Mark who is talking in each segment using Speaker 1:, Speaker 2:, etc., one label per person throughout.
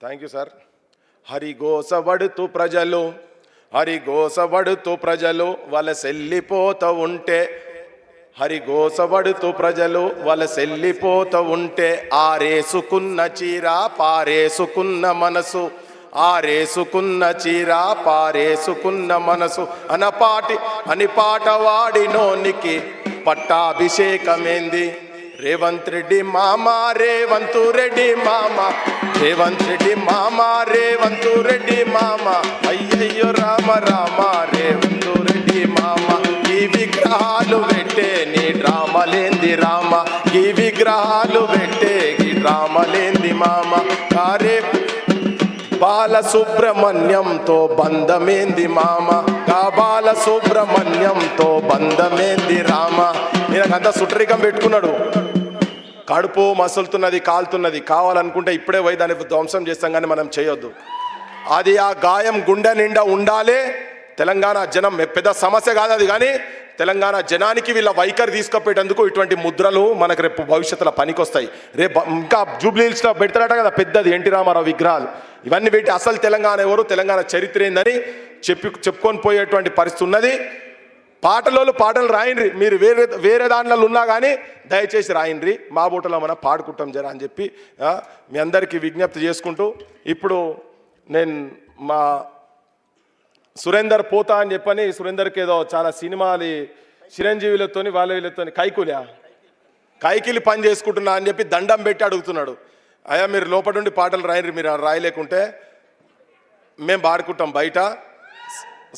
Speaker 1: Thank you sir. హరిగోసబడుతూ ప్రజలు వలసెల్లిపోతూ ఉంటే, హరిగోసబడుతూ ప్రజలు వలసెల్లిపోతూ ఉంటే, ఆరేసుకున్న చీర పారేసుకున్న మనసు, ఆరేసుకున్న చీర పారేసుకున్న మనసు అని పాట వాడినోనికి పట్టాభిషేకమేంది. రేవంత్ రెడ్డి మామ, రేవంతు రెడ్డి మామ, రేవంత్ రెడ్డి మామ, రేవంతు రెడ్డి మామ, అయ్యయ్యో రామ రామ రేవంతు రెడ్డి మామ. ఈ విగ్రహాలు పెట్టే నీ డ్రామలేంది రామ, ఈ విగ్రహాలు పెట్టే ఈ డ్రామలేంది మామ. కారే బాలసుబ్రహ్మణ్యంతో బంధమేంది మామ, కా బాలసుబ్రహ్మణ్యంతో బంధమేంది రామ. నేనంతా సుట్రికం పెట్టుకున్నాడు, కడుపు మసులుతున్నది, కాలుతున్నది, కావాలనుకుంటే ఇప్పుడే పోయి దాన్ని ధ్వంసం చేస్తాం, కానీ మనం చేయొద్దు. అది ఆ గాయం గుండె నిండా ఉండాలి. తెలంగాణ జనం పెద్ద సమస్య కాదు అది, కానీ తెలంగాణ జనానికి వీళ్ళ వైఖరి తీసుకుపోయేటందుకు ఇటువంటి ముద్రలు మనకు రేపు భవిష్యత్తులో పనికొస్తాయి. రేపు ఇంకా జూబ్లీహిల్స్లో పెడతారట కదా పెద్దది ఎన్టీ రామారావు విగ్రహాలు, ఇవన్నీ పెట్టి అసలు తెలంగాణ ఎవరు, తెలంగాణ చరిత్ర ఏందని చెప్పుకొని పోయేటువంటి పరిస్థితి ఉన్నది. పాటలు రాయండ్రి, మీరు వేరే దాంట్లో ఉన్నా కానీ దయచేసి రాయండ్రి, మా బూటలో మనం పాడుకుంటాం జరా అని చెప్పి మీ అందరికీ విజ్ఞప్తి చేసుకుంటూ, ఇప్పుడు నేను మా సురేందర్ పోతా అని చెప్పని, సురేందర్కి ఏదో చాలా సినిమాలు చిరంజీవులతోని వీళ్ళతోని కైకిలి పని చేసుకుంటున్నా అని చెప్పి దండం పెట్టి అడుగుతున్నాడు. అయ్యా మీరు లోపల నుండి పాటలు రాయండి, మీరు రాయలేకుంటే మేము పాడుకుంటాం బయట.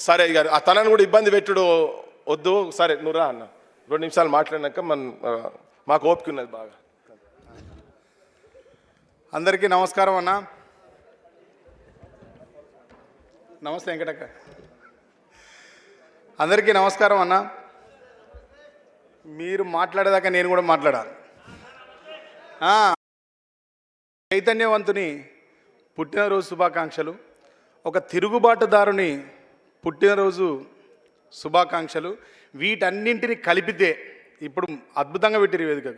Speaker 1: సరే ఇక తనను కూడా ఇబ్బంది పెట్టుడు వద్దు, సరే నువ్వు రా అన్న, 2 నిమిషాలు మాట్లాడినాక మాకు ఓపిక ఉన్నది బాగా.
Speaker 2: అందరికీ నమస్కారం అన్న. నమస్తే వెంకటక్క. అందరికీ నమస్కారం అన్న. మీరు మాట్లాడేదాకా నేను కూడా మాట్లాడాలి. చైతన్యవంతుని పుట్టినరోజు శుభాకాంక్షలు, ఒక తిరుగుబాటుదారుని పుట్టినరోజు శుభాకాంక్షలు. వీటన్నింటిని కలిపితే ఇప్పుడు అద్భుతంగా పెట్టిరు వేదిక.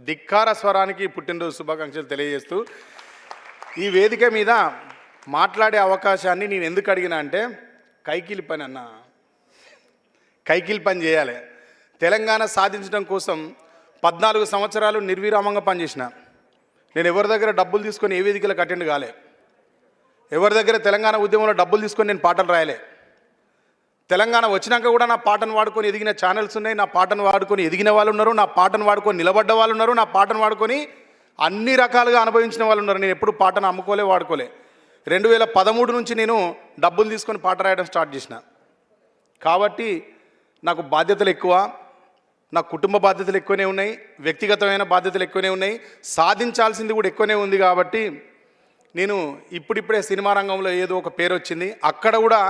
Speaker 2: ధిక్కార స్వరానికి పుట్టినరోజు శుభాకాంక్షలు తెలియజేస్తూ ఈ వేదిక మీద మాట్లాడే అవకాశాన్ని నేను ఎందుకు అడిగినా అంటే, కైకిలి పని అన్న, కైకిలి పని చేయాలి. తెలంగాణ సాధించడం కోసం 14 సంవత్సరాలు నిర్విరామంగా పనిచేసిన. నేను ఎవరి దగ్గర డబ్బులు తీసుకొని ఏ వేదికలకు అటెండ్ కాలే, ఎవరి దగ్గర తెలంగాణ ఉద్యమంలో డబ్బులు తీసుకొని నేను పాటలు రాయలే. తెలంగాణ వచ్చినాక కూడా నా పాటను వాడుకొని ఎదిగిన ఛానల్స్ ఉన్నాయి, నా పాటను వాడుకొని ఎదిగిన వాళ్ళు ఉన్నారు, నా పాటను వాడుకొని నిలబడ్డ వాళ్ళు ఉన్నారు, నా పాటను వాడుకొని అన్ని రకాలుగా అనుభవించిన వాళ్ళు ఉన్నారు. నేను ఎప్పుడు పాటను అమ్ముకోలే, వాడుకోలే. 2013 నుంచి నేను డబ్బులు తీసుకొని పాట రాయడం స్టార్ట్ చేసిన. కాబట్టి నాకు బాధ్యతలు ఎక్కువ, నా కుటుంబ బాధ్యతలు ఎక్కువనే ఉన్నాయి, వ్యక్తిగతమైన బాధ్యతలు ఎక్కువనే ఉన్నాయి, సాధించాల్సింది కూడా ఎక్కువనే ఉంది. కాబట్టి నేను ఇప్పుడిప్పుడే సినిమా రంగంలో ఏదో ఒక పేరు వచ్చింది, అక్కడ కూడా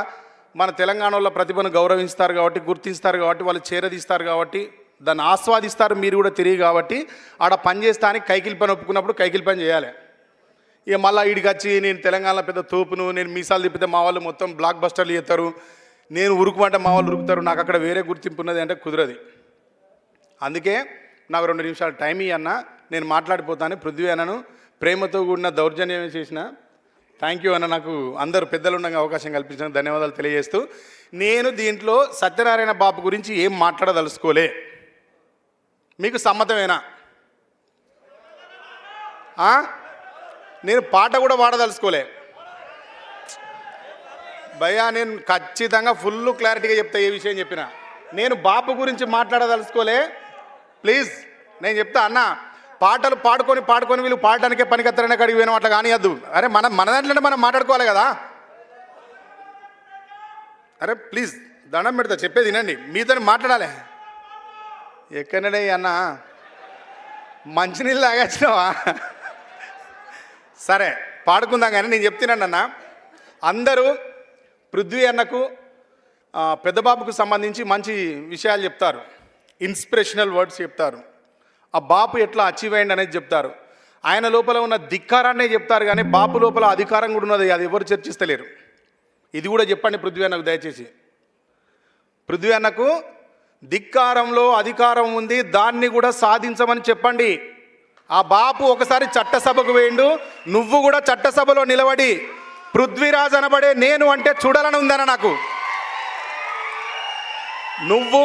Speaker 2: మన తెలంగాణలో ప్రతిభను గౌరవిస్తారు కాబట్టి, గుర్తిస్తారు కాబట్టి, వాళ్ళు చేరదీస్తారు కాబట్టి, దాన్ని ఆస్వాదిస్తారు మీరు కూడా తిరిగి. కాబట్టి ఆడ పని చేస్తానికి కైకిలి పని ఒప్పుకున్నప్పుడు కైకిలి పని చేయాలి. ఇక మళ్ళీ ఈడికి వచ్చి నేను తెలంగాణలో పెద్ద తోపును, నేను మీసాలు తిప్పితే మా వాళ్ళు మొత్తం బ్లాక్ బస్టర్లు చేస్తారు, నేను ఉరుకుమంటే మా వాళ్ళు ఉరుకుతారు, నాకు అక్కడ వేరే గుర్తింపు ఉన్నది అంటే కుదరది. అందుకే నాకు 2 నిమిషాలు టైం ఇవ్వన్నా, నేను మాట్లాడిపోతాను. పృథ్వీ అన్నను ప్రేమతో కూడిన దౌర్జన్యం చేసిన. థ్యాంక్ యూ అన్న, నాకు అందరూ పెద్దలు ఉండగా అవకాశం కల్పించిన ధన్యవాదాలు తెలియజేస్తూ, నేను దీంట్లో సత్యనారాయణ బాబు గురించి ఏం మాట్లాడదలుచుకోలే. మీకు సమ్మతమేనా? నేను పాట కూడా పాడదలుచుకోలే భయ్యా, నేను ఖచ్చితంగా ఫుల్ క్లారిటీగా చెప్తా. ఏ విషయం చెప్పినా నేను బాపు గురించి మాట్లాడదలుచుకోలే. ప్లీజ్ నేను చెప్తా అన్న, పాటలు పాడుకొని వీళ్ళు పాడడానికే పనికొత్తారనే కాడికి పోయినాం, అట్లా కానియద్దు. అరే మన దాంట్లో మనం మాట్లాడుకోవాలి కదా. అరే ప్లీజ్ దండం పెడతా, చెప్పేది వినండి, మీతో మాట్లాడాలి. ఎక్కడనే అన్న మంచినీళ్ళు తాగచ్చినావా? సరే పాడుకుందాం, కానీ నేను చెప్తున్నాను అన్న, అందరూ పృథ్వీ అన్నకు పెద్దబాబుకు సంబంధించి మంచి విషయాలు చెప్తారు, ఇన్స్పిరేషనల్ వర్డ్స్ చెప్తారు, ఆ బాపు ఎట్లా అచీవ్ అయ్యింది అనేది చెప్తారు. ఆయన లోపల ఉన్న ధిక్కారాన్నే చెప్తారు, కానీ బాపు లోపల అధికారం కూడా ఉన్నది, అది ఎవరు చర్చిస్తలేరు. ఇది కూడా చెప్పండి పృథ్వీ అన్నకు దయచేసి. పృథ్వీ అన్నకు ధిక్కారంలో అధికారం ఉంది, దాన్ని కూడా సాధించమని చెప్పండి. ఆ బాపు ఒకసారి చట్టసభకు వేయండు, నువ్వు కూడా చట్టసభలో నిలబడి పృథ్వీరాజ్ అనబడే నేను అంటే చూడాలని ఉందన్న నాకు. నువ్వు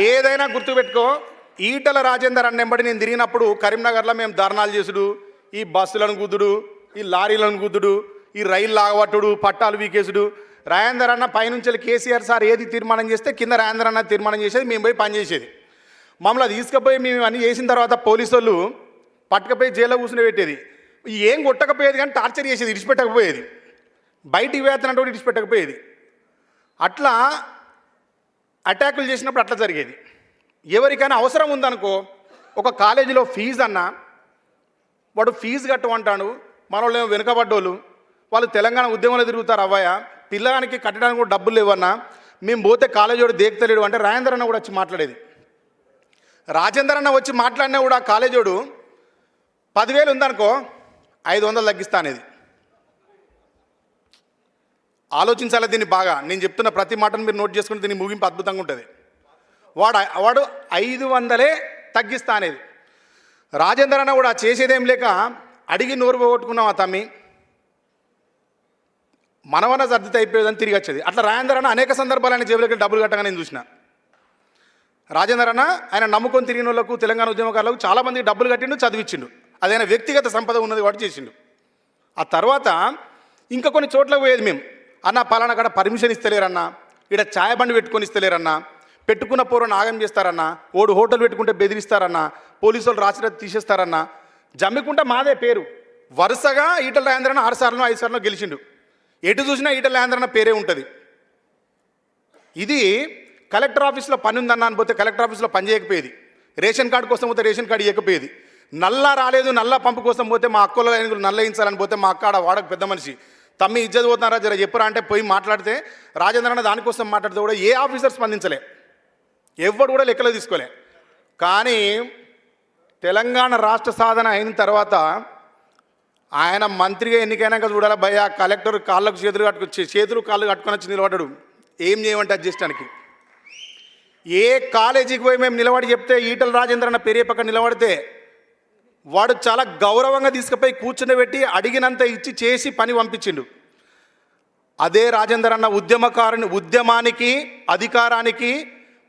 Speaker 2: ఏదైనా గుర్తుపెట్టుకో, ఈటల రాజేందర్ అన్నెంబడి నేను తిరిగినప్పుడు కరీంనగర్లో మేము ధర్నాలు చేసుడు, ఈ బస్సులను గుద్దుడు, ఈ లారీలను గుద్దుడు, ఈ రైలు లాగబట్టుడు, పట్టాలు వీకేసుడు. రాజేందర్ అన్న పైనుంచి కేసీఆర్ సార్ ఏది తీర్మానం చేస్తే కింద రాజేందర్ అన్న తీర్మానం చేసేది, మేము పోయి పనిచేసేది. మమ్మల్ని తీసుకుపోయి మేము అన్నీ చేసిన తర్వాత పోలీసు వాళ్ళు పట్టుకపోయి జైల్లో కూర్చుని పెట్టేది. ఏం కొట్టకపోయేది కానీ టార్చర్ చేసేది, ఇడిచిపెట్టకపోయేది. బయటికి వేతనంటే కూడా ఇడిచిపెట్టకపోయేది. అట్లా అటాకులు చేసినప్పుడు అట్లా జరిగేది. ఎవరికైనా అవసరం ఉందనుకో, ఒక కాలేజీలో ఫీజు అన్నా వాడు ఫీజు కట్టమంటాడు, మన వాళ్ళు ఏమో వెనుకబడ్డోళ్ళు, వాళ్ళు తెలంగాణ ఉద్యమంలో తిరుగుతారు. అవ్వయ్య పిల్లగానికి కట్టడానికి కూడా డబ్బులు లేవన్నా, మేము పోతే కాలేజీ వాడు దేకుతలేడు అంటే రాజేందర్ అన్న కూడా వచ్చి మాట్లాడేది. రాజేందర్ అన్న వచ్చి మాట్లాడినా కూడా కాలేజోడు 10,000 ఉందనుకో 500 తగ్గిస్తా అనేది. ఆలోచించాలి దీన్ని బాగా. నేను చెప్తున్న ప్రతి మాటను మీరు నోట్ చేసుకుని దీన్ని ముగింపు అద్భుతంగా ఉంటుంది. వాడు 500 తగ్గిస్తా అనేది. రాజేందర్ అన్న కూడా చేసేదేం లేక అడిగి నోరు పోగొట్టుకున్నాం. ఆ తమ్మి మనవన్న సర్దిత అయిపోయేదని తిరిగి వచ్చేది. అట్లా రాజేందర్ అన్న అనేక సందర్భాలు ఆయన జేబులకి డబ్బులు కట్టగా నేను చూసిన. రాజేందర్ అన్న ఆయన నమ్ముకొని తిరిగిన వాళ్ళకు, తెలంగాణ ఉద్యమకారులకు చాలామందికి డబ్బులు కట్టిండు, చదివించిండు. అదైనా వ్యక్తిగత సంపద ఉన్నది వాడు చేసిండు. ఆ తర్వాత ఇంకా కొన్ని చోట్లకు పోయేది మేము. అన్న పలానా కాడ పర్మిషన్ ఇస్తలేరన్నా, ఇక్కడ ఛాయ్ బండి పెట్టుకొని ఇస్తలేరన్నా, పెట్టుకున్న పూర్వం ఆగం చేస్తారన్నా, ఓడు హోటల్ పెట్టుకుంటే బెదిరిస్తారన్నా, పోలీసు వాళ్ళు రాసిన తీసేస్తారన్నా. జమ్మికుంట మాదే పేరు. వరుసగా ఈటల రాజేందర్ అన్న 6 సార్లు 5 సార్లు గెలిచిండు. ఎటు చూసినా ఈటల రాజేందర్ అన్న పేరే ఉంటుంది. ఇది కలెక్టర్ ఆఫీస్లో పని ఉందన్న అని పోతే కలెక్టర్ ఆఫీస్లో పని చేయకపోయేది. రేషన్ కార్డు కోసం పోతే రేషన్ కార్డు ఇవ్వకపోయేది. నల్లా రాలేదు, నల్ల పంపు కోసం పోతే మా అక్కలో నల్ల వేయించాలని పోతే మా అక్క వాడకు పెద్ద మనిషి, తమ్మి ఇజ్జత్ పోతున్నారా జర చెప్పురా అంటే పోయి మాట్లాడితే రాజేంద్ర అన్న దానికోసం మాట్లాడితే కూడా ఏ ఆఫీసర్ స్పందించలే, ఎవ్వడు కూడా లెక్కలో తీసుకోలే. కానీ తెలంగాణ రాష్ట్ర సాధన అయిన తర్వాత ఆయన మంత్రిగా ఎన్నికైనాక చూడాలి భయ్య, కలెక్టర్ కాళ్ళకు చేతులు కాళ్ళు కట్టుకొని వచ్చి నిలబడ్డాడు. ఏం చేయమంటే అడ్జస్టానికి. ఏ కాలేజీకి పోయి మేము నిలబడి చెప్తే ఈటల రాజేందర్ అన్న పేరే పక్కన నిలబడితే వాడు చాలా గౌరవంగా తీసుకుపోయి కూర్చుని అడిగినంత ఇచ్చి చేసి పని పంపించిండు. అదే రాజేందర్ అన్న ఉద్యమానికి, అధికారానికి,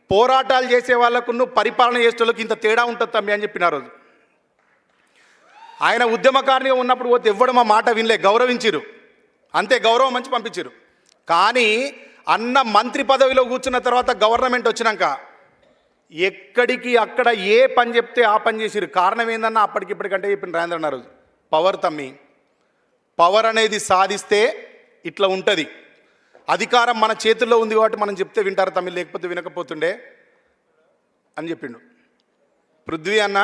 Speaker 2: పోరాటాలు చేసే వాళ్ళకు పరిపాలన చేసే వాళ్ళకి ఇంత తేడా ఉంటుంది తమ్మి అని చెప్పిన రోజు. ఆయన ఉద్యమకారిగా ఉన్నప్పుడు పోతే ఎవ్వడు మా మాట వినలే, గౌరవించిరు, అంతే గౌరవం మంచి పంపించారు. కానీ అన్న మంత్రి పదవిలో కూర్చున్న తర్వాత గవర్నమెంట్ వచ్చినాక ఎక్కడికి అక్కడ ఏ పని చెప్తే ఆ పని చేసిరు. కారణం ఏందన్నా అప్పటికిప్పటికంటే చెప్పిన రాజేంద్ర అన్న రోజు పవర్ తమ్మి. పవర్ అనేది సాధిస్తే ఇట్లా ఉంటుంది. అధికారం మన చేతుల్లో ఉంది కాబట్టి మనం చెప్తే వింటారు తమ్మి, లేకపోతే వినకపోతుండే అని చెప్పిండు. పృథ్వీ అన్న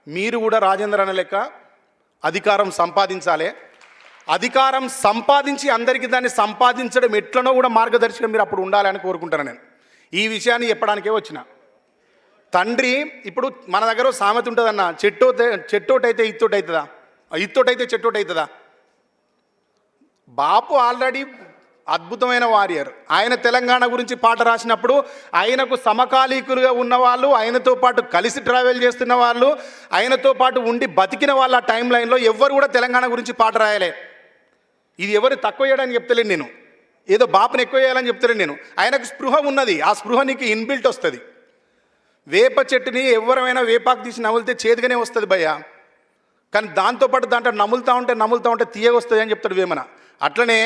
Speaker 2: మీరు కూడా రాజేంద్ర అన్న లెక్క అధికారం సంపాదించాలి. అధికారం సంపాదించి అందరికీ దాన్ని సంపాదించడం ఎట్లనో కూడా మార్గదర్శకం మీరు అప్పుడు ఉండాలని కోరుకుంటాను. నేను ఈ విషయాన్ని చెప్పడానికే వచ్చిన. తండ్రి ఇప్పుడు మన దగ్గర సామెత ఉంటుందన్న, చెట్టోటైతే ఇత్తోటి అవుతుందా, ఇత్తోటైతే చెట్టోటి అవుతుందా. బాపు ఆల్రెడీ అద్భుతమైన వారియర్. ఆయన తెలంగాణ గురించి పాట రాసినప్పుడు ఆయనకు సమకాలీకులుగా ఉన్నవాళ్ళు, ఆయనతో పాటు కలిసి ట్రావెల్ చేస్తున్న వాళ్ళు, ఆయనతో పాటు ఉండి బతికిన వాళ్ళ టైం లైన్లో ఎవ్వరు కూడా తెలంగాణ గురించి పాట రాయలే. ఇది ఎవరు తక్కువ చేయడానికి చెప్తలేను నేను, ఏదో బాపుని ఎక్కువ చేయాలని చెప్తలేను నేను. ఆయనకు స్పృహ ఉన్నది, ఆ స్పృహ నీకు ఇన్బిల్ట్ వస్తుంది. వేప చెట్టుని ఎవరైనా వేపాకు తీసి నములితే చేదుగానే వస్తుంది భయ్య, కానీ దాంతోపాటు దాంట్లో నములుతూ ఉంటే తీయగా వస్తుంది అని చెప్తాడు వేమన. అట్లనే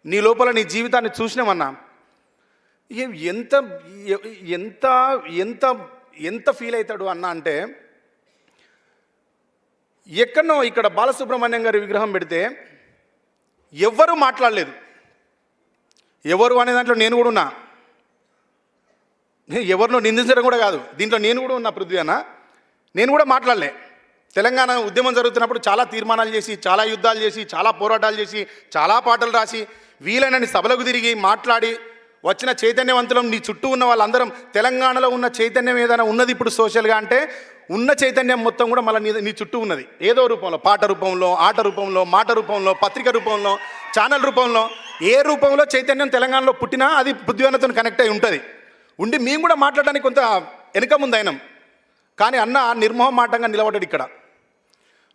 Speaker 2: నీ లోపల నీ జీవితాన్ని చూసినామన్నా ఎంత ఎంత ఎంత ఎంత ఫీల్ అవుతాడు అన్న అంటే, ఎక్కడనో ఇక్కడ బాలసుబ్రహ్మణ్యం గారి విగ్రహం పెడితే ఎవ్వరూ మాట్లాడలేదు. ఎవరు అనే దాంట్లో నేను కూడా ఉన్నా, ఎవరినో నిందించడం కూడా కాదు, దీంట్లో నేను కూడా ఉన్నా. పృథ్వీ అన్న నేను కూడా మాట్లాడలే. తెలంగాణ ఉద్యమం జరుగుతున్నప్పుడు చాలా తీర్మానాలు చేసి, చాలా యుద్ధాలు చేసి, చాలా పోరాటాలు చేసి, చాలా పాటలు రాసి, వీలైనన్ని సభలకు తిరిగి మాట్లాడి వచ్చిన చైతన్యవంతులం నీ చుట్టూ ఉన్న వాళ్ళందరం. తెలంగాణలో ఉన్న చైతన్యం ఏదైనా ఉన్నది ఇప్పుడు సోషల్గా అంటే, ఉన్న చైతన్యం మొత్తం కూడా మళ్ళీ నీ చుట్టూ ఉన్నది ఏదో రూపంలో, పాట రూపంలో, ఆట రూపంలో, మాట రూపంలో, పత్రిక రూపంలో, ఛానల్ రూపంలో. ఏ రూపంలో చైతన్యం తెలంగాణలో పుట్టినా అది పృథ్వీతో కనెక్ట్ అయి ఉంటుంది. మేము కూడా మాట్లాడడానికి కొంత వెనుక ముందు అయినాం. కానీ అన్న నిర్మోహమాటంగా నిలబడ్డాడు ఇక్కడ.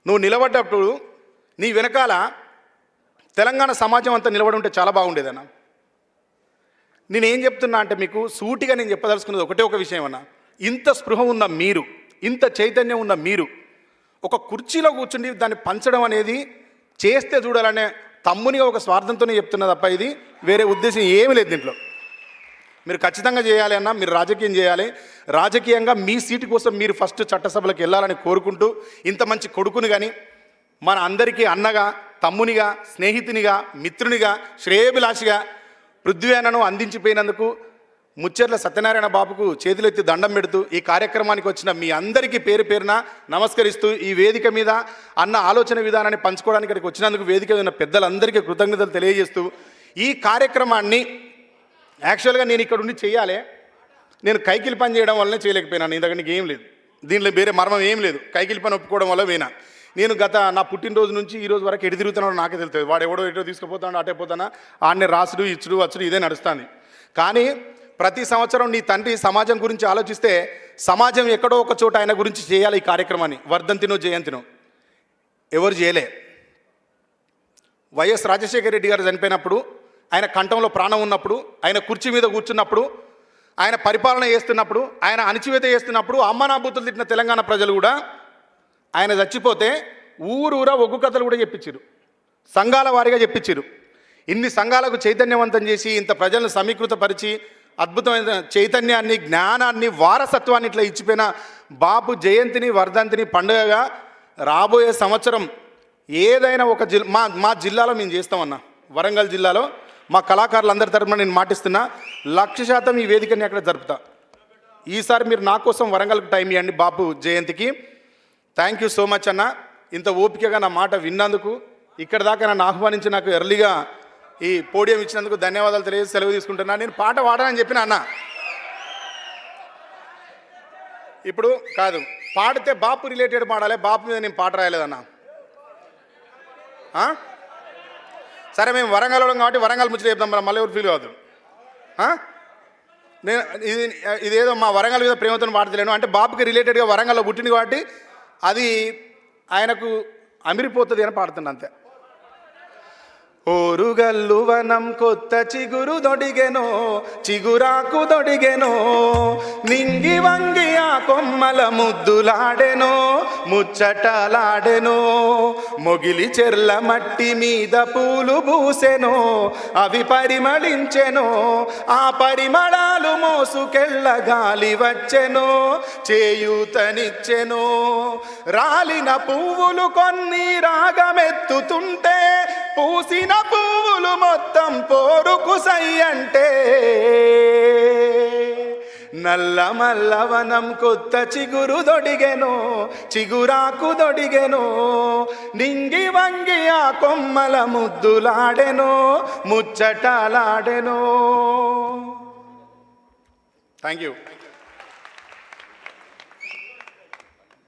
Speaker 2: నువ్వు నిలబడ్డప్పుడు నీ వెనకాల తెలంగాణ సమాజం అంతా నిలబడి ఉంటే చాలా బాగుండేదన్న. నేనేం చెప్తున్నా అంటే మీకు సూటిగా నేను చెప్పదలుచుకున్నది ఒకటే ఒక విషయం అన్న. ఇంత స్పృహ ఉన్న మీరు, ఇంత చైతన్యం ఉన్న మీరు ఒక కుర్చీలో కూర్చుండి దాన్ని పంచడం అనేది చేస్తే చూడాలనే తమ్మునిగా ఒక స్వార్థంతోనే చెప్తున్నా తప్ప ఇది వేరే ఉద్దేశం ఏమీ లేదు దీంట్లో. మీరు ఖచ్చితంగా చేయాలి అన్న, మీరు రాజకీయం చేయాలి. రాజకీయంగా మీ సీటు కోసం మీరు ఫస్ట్ చట్టసభలకు వెళ్ళాలని కోరుకుంటూ, ఇంత మంచి కొడుకుని కానీ మన అందరికీ అన్నగా, తమ్మునిగా, స్నేహితునిగా, మిత్రునిగా, శ్రేయోభిలాషిగా పృథ్వీ అన్నను అందించిపోయినందుకు ముచ్చెర్ల సత్యనారాయణ బాబుకు చేతులెత్తి దండం పెడుతూ ఈ కార్యక్రమానికి వచ్చిన మీ అందరికీ పేరు పేరున నమస్కరిస్తూ, ఈ వేదిక మీద అన్న ఆలోచన విధానాన్ని పంచుకోవడానికి ఇక్కడికి వచ్చినందుకు వేదిక ఉన్న పెద్దలందరికీ కృతజ్ఞతలు తెలియజేస్తూ, ఈ కార్యక్రమాన్ని యాక్చువల్గా నేను ఇక్కడ ఉండి చేయాలి, నేను కైకిలి పని చేయడం వల్లనే చేయలేకపోయినాను. నీ దగ్గర నీకు ఏం లేదు, దీంట్లో వేరే మర్మం ఏం లేదు. కైకిలి పని ఒప్పుకోవడం వల్ల పోయినా. నేను నా పుట్టినరోజు నుంచి ఈ రోజు వరకు ఎటు తిరుగుతున్నాడో నాకే తెలుస్తుంది. వాడు ఎవడో ఎటో తీసుకుపోతాడో అటే పోతానా, ఆడనే రాసుడు ఇచ్చుడు వచ్చుడు ఇదే నడుస్తుంది. కానీ ప్రతి సంవత్సరం నీ తండ్రి సమాజం గురించి ఆలోచిస్తే సమాజం ఎక్కడో ఒక చోట ఆయన గురించి చేయాలి ఈ కార్యక్రమాన్ని. వర్ధంతినో జయంతినో ఎవరు చేయలే. వైఎస్ రాజశేఖర రెడ్డి గారు చనిపోయినప్పుడు, ఆయన కంఠంలో ప్రాణం ఉన్నప్పుడు, ఆయన కుర్చీ మీద కూర్చున్నప్పుడు, ఆయన పరిపాలన చేస్తున్నప్పుడు, ఆయన అణచివేత చేస్తున్నప్పుడు అమ్మ బూతులు తిట్టిన తెలంగాణ ప్రజలు కూడా ఆయన చచ్చిపోతే ఊరూరా ఒగ్గు కథలు కూడా చెప్పించారు, సంఘాల వారిగా చెప్పించారు. ఇన్ని సంఘాలకు చైతన్యవంతం చేసి ఇంత ప్రజలను సమీకృతపరిచి అద్భుతమైన చైతన్యాన్ని, జ్ఞానాన్ని, వారసత్వాన్ని ఇట్లా ఇచ్చిపోయిన బాపు జయంతిని, వర్ధంతిని పండుగగా రాబోయే సంవత్సరం ఏదైనా ఒక మా జిల్లాలో మేము చేస్తామన్నా. వరంగల్ జిల్లాలో మా కళాకారులందరి తరఫున నేను మాటిస్తున్నా, 100% ఈ వేదికని అక్కడ జరుపుతా. ఈసారి మీరు నా కోసం వరంగల్కి టైం ఇవ్వండి బాపు జయంతికి. థ్యాంక్ యూ సో మచ్ అన్న. ఇంత ఓపికగా నా మాట విన్నందుకు, ఇక్కడ దాకా నన్ను ఆహ్వానించి నాకు ఎర్లీగా ఈ పోడియం ఇచ్చినందుకు ధన్యవాదాలు తెలియజేసి సెలవు తీసుకుంటున్నా. నేను పాట పాడానని చెప్పిన అన్న, ఇప్పుడు కాదు, పాడితే బాపు రిలేటెడ్ పాడాలి, బాపు మీద నేను పాట రాయలేదన్నా. సరే, మేము వరంగల్ కాబట్టి వరంగల్ ముచ్చట చెప్తాం, మళ్ళీ ఎవరు ఫీల్ కావద్దు. నేను ఇదేదో మా వరంగల్ మీద ప్రేమతో పాడతలేను అంటే బాపుకి రిలేటెడ్గా వరంగల్లో పుట్టింది కాబట్టి అది ఆయనకు అమిరిపోతుంది అని పాడుతున్నా అంతే. ఓరుగల్లు వనం కొత్త చిగురు దొడిగెనో, చిగురాకు దొడిగెనో, నింగి వంగి ఆ కొమ్మల ముద్దులాడెనో, ముచ్చటలాడెనో, మొగిలి చెర్ల మట్టి మీద పూలు పూసెనో, అవి పరిమళించెనో, ఆ పరిమళాలు మోసుకెళ్ళ గాలి వచ్చెనో, చేయూతనిచ్చెనో, రాలిన పువ్వులు కొన్ని రాగమెత్తుతుంటే, పూసిన పువ్వులు మొత్తం పోరుకు సై అంటే, నల్ల మల్లవనం కొత్త చిగురు దొడిగెనో, చిగురాకు దొడిగెనో, నింగి వంగి ఆ కొమ్మల ముద్దులాడెనో, ముచ్చటలాడెనో. Thank you.